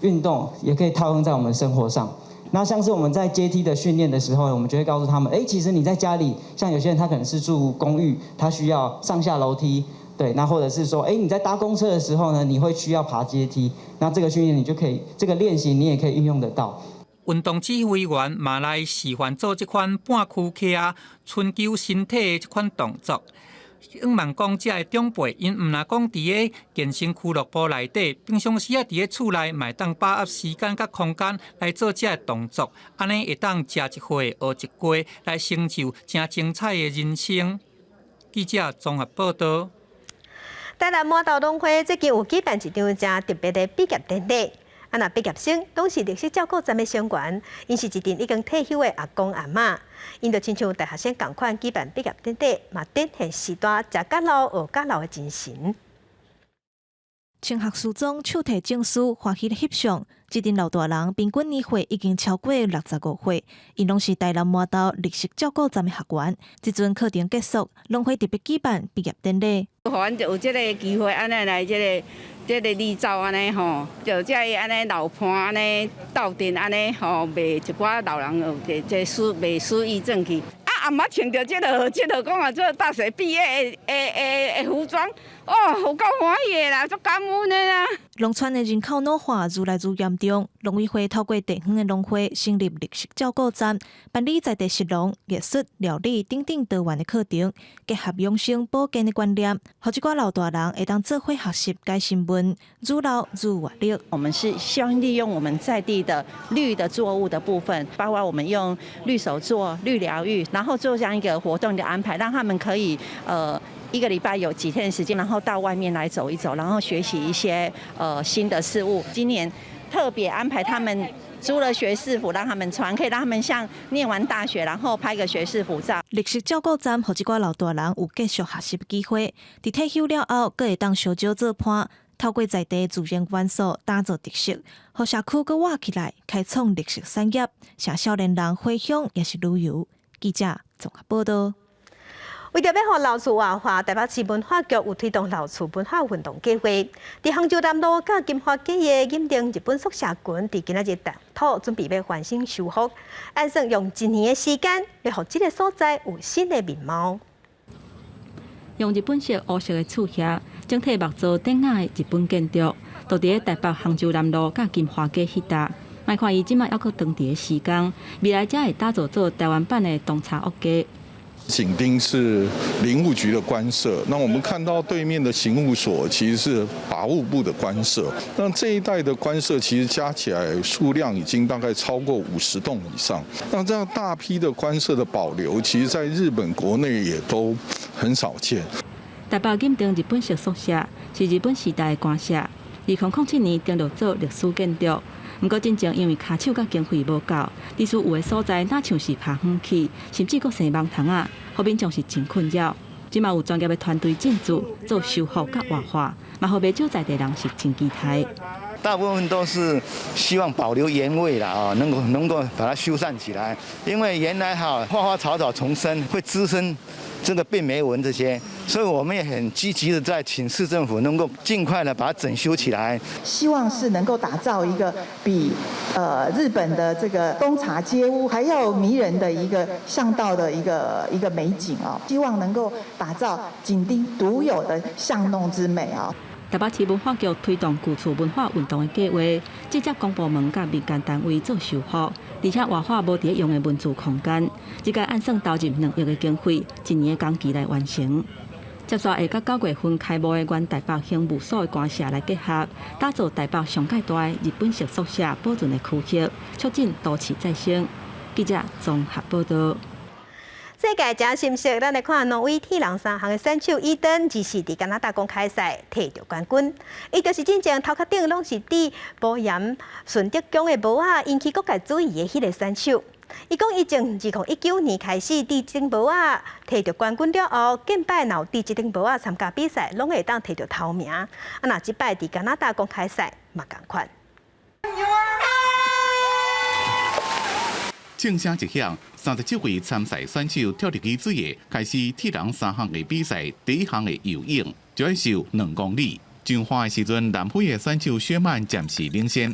运动也可以套用在我们生活上，那像是我们在阶梯的训练的时候，我们就会告诉他们，其实你在家里，像有些人他可能是住公寓，他需要上下楼梯，对，那或者是说，你在搭公车的时候呢，你会需要爬阶梯，那这个训练你就可以，这个练习你也可以运用得到。运动指挥员嘛来示范做这款半躯徛、春秋身体的这款动作。希望讲这的长辈，因唔若讲伫个健身俱乐部内底，平常时伫个厝内，嘛会当把握时间甲空间来做这动作，安尼会当食一回学一过，来成就真精彩的人生。记者综合报道。台南麻豆农会最近有举办一场真特别的毕业典礼。那毕业生拢是历史照顾站的成员，因是一群已经退休的阿公阿嬷，因就亲像大学生同款举办毕业典礼，嘛展现时代食甲老学甲老的精神。穿学士装、手提证书，欢喜的翕相。这群老大人平均年岁已经超过65岁，因拢是台南麻豆历史照顾站的学员。这阵课程结束，农会特别举办毕业典礼。互阮就有这个机会，安尼来这个礼照安尼吼，就这安尼老伴安尼斗阵安尼吼，卖一寡老人这卖书义证去。啊，毋捌穿着这个讲啊，做大学毕业的服装，有够欢喜的啦，足感恩的啦。农村的人口老化愈来愈严重，农委会透过地方的农会成立历史照顾站，办理在地食农、艺术、料理等等多元的课程，结合养生保健的观念，让这寡老大人会当做伙学习改新闻，愈老愈活力。我们是希望利用我们在地的绿的作物的部分，包括我们用绿手作、绿疗愈，然后做这样一个活动的安排，让他们可以一个礼拜有几天的时间，然后到外面来走一走，然后学习一些新的事物。今年特别安排他们租了学士服让他们穿，可以让他们像念完大学，然后拍个学士服照。历史照顾站，让这寡老大人有继续学习的机会。伫退休了后，阁会当小招做伴，透过在地自然元素打造特色，让社区阁活起来，开创历史产业，让少年人回乡也是旅游。记者综合报道。为着要让老厝活化，台北市文化局有推动老厝文化运动计划。伫杭州南路甲金华街的引定日本宿舍群，伫今仔日打土准备要翻新修复，按算用1年的时间，要让这个所在有新的面貌。用日本式乌色的厝舍，整体木造典雅的日本建筑，就伫台北杭州南路甲金华街迄搭。卖看伊即马还阁长伫的施工，未来才会打造做台湾版的东茶屋街。警町是林务局的官舍，那我们看到对面的刑务所其实是法务部的官舍。那这一带的官舍其实加起来数量已经大概超过50栋以上。那这样大批的官舍的保留，其实在日本国内也都很少见。台北引定日本式宿舍是日本时代的官舍，2007年订入做历史建筑。不过，真正因为骹手甲经费无够，历史有的所在哪像是爬远去，甚至阁生网虫啊，互民众是真困扰。即嘛有专业的团队进驻做修复甲活化，嘛互袂少在地人是真期待。大部分都是希望保留原味啦，能够把它修缮起来，因为原来花花草草丛生会滋生这个病媒蚊这些，所以我们也很积极的在请市政府能够尽快的把它整修起来。希望是能够打造一个比日本的这个东茶街屋还要迷人的一个巷道的一个美景哦，希望能够打造紧町独有的巷弄之美啊。台北市文化局推动旧厝文化运动的计划，直接公部门甲民间单位做修复，而且活化无伫用的文字空间，这个按算投入2亿的经费，1年的工期来完成。接下来，甲9月份开幕的原台北刑务所的官舍来结合，打造台北上界大的日本式宿舍保存的区域，促进都市再生。记者综合报道。世界真心色，咱来看挪威铁人3项的选手伊登24伫加拿大公开赛摕到冠军。伊就是真正头壳顶拢是伫保盐顺德宫的帽仔引起国界注意的迄个选手。伊讲，伊从2019年开始伫这顶帽仔摕到冠军了后，近摆若有伫这顶帽仔参加比赛，拢会当摕到头名。那即摆伫加拿大公开赛嘛同款。正声一响，37位参赛选手跳入去水的，开始铁人3项的比赛。第一项的游泳，就要游2公里。上花的时阵，南非的选手薛曼暂时领先。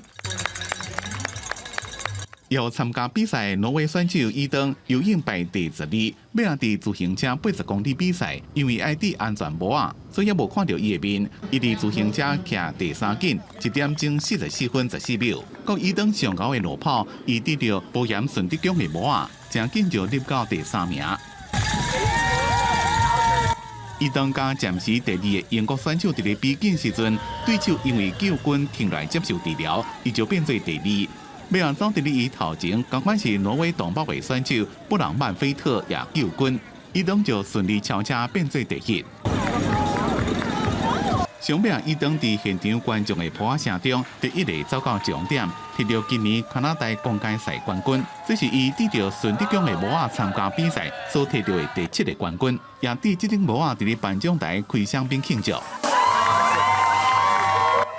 要参加比赛，挪威选手伊登游泳排第12，要让伫自行车80公里比赛，因为爱戴安全帽啊，所以也无看到伊的面。伊伫自行车徛第3紧，1点钟44分14秒。到伊登上高的路跑，伊得到保险顺德奖的帽啊，正紧就入到第3名。伊登甲暂时第2的英国选手伫咧比紧时阵，对手因为救军停来接受治疗，伊就变做第2。要安怎伫咧伊头前，同款是挪威东北的选手布朗曼菲特也救军，伊登就顺利超车变做第1。上尾伊登伫现场观众的呼声中，第一个走到终点，摕到今年加拿大公开赛冠军。这是伊得到顺德奖的帽仔参加比赛所摕到的第7个冠军，也伫这顶帽仔伫咧颁奖台开香槟庆祝。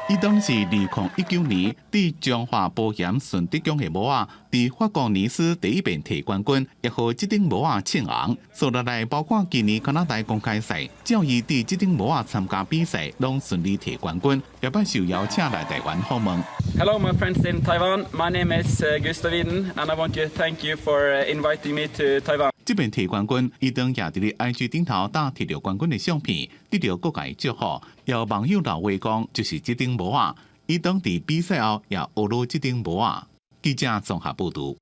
伊登是2019年伫中华保险顺德奖的帽仔，伫法国尼斯第一遍摕冠军，也和这顶帽仔称王。所落来包括今年加拿大公开赛，只要伊伫这顶帽仔参加比赛，拢顺利摕冠军，也捌受邀请来台湾访问。Hello, my friends in Taiwan. My name is Gustav Iden, and I want to thank you for inviting me to Taiwan. 这边摕冠军，伊登也伫咧 IG 顶头打摕到冠军的相片，得到各界祝福。有网友留话讲，就是这顶帽仔，伊登伫比赛后也学了这顶帽仔。记者综合报道。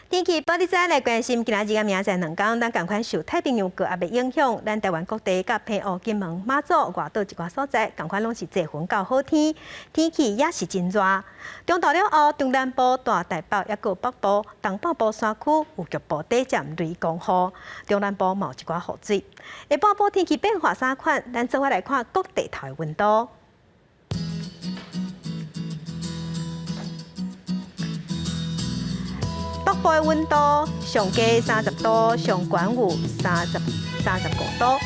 天气报你知来关心，今仔日甲明仔载2天，咱共款受太平洋高压的影响，咱台湾各地甲澎湖、金门、马祖、外岛一寡所在，共款拢是侪云到好天，天气也是真热。中昼了后，中南部、大台北也有北部、东北部山区有局部短暂雷公雨，中南部嘛有一寡雨水。下半部天气变化三款，咱做伙来看各地头的温度。北部的温度上低30度，上悬有35度。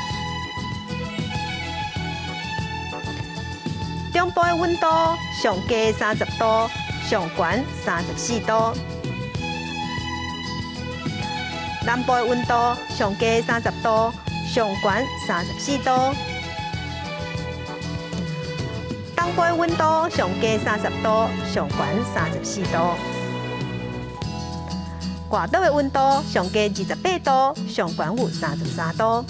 中部的温度上低30度，上悬34度。南部的温度上低30度，上悬34度。东部的温度上低30度，上悬34度。外岛的温度上低28度，上悬有33度。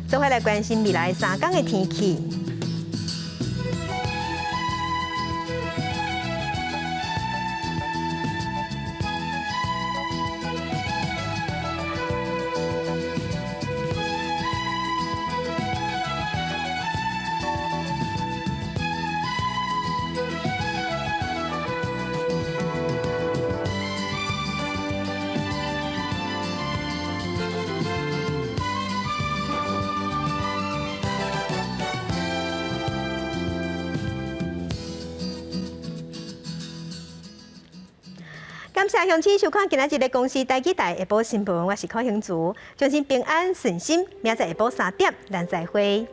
做伙来关心未来3天的天气。感谢乡亲收看今仔日的公视台记台下晡新闻，我是柯兴竹，祝您平安顺心，明仔下晡3点，咱再会。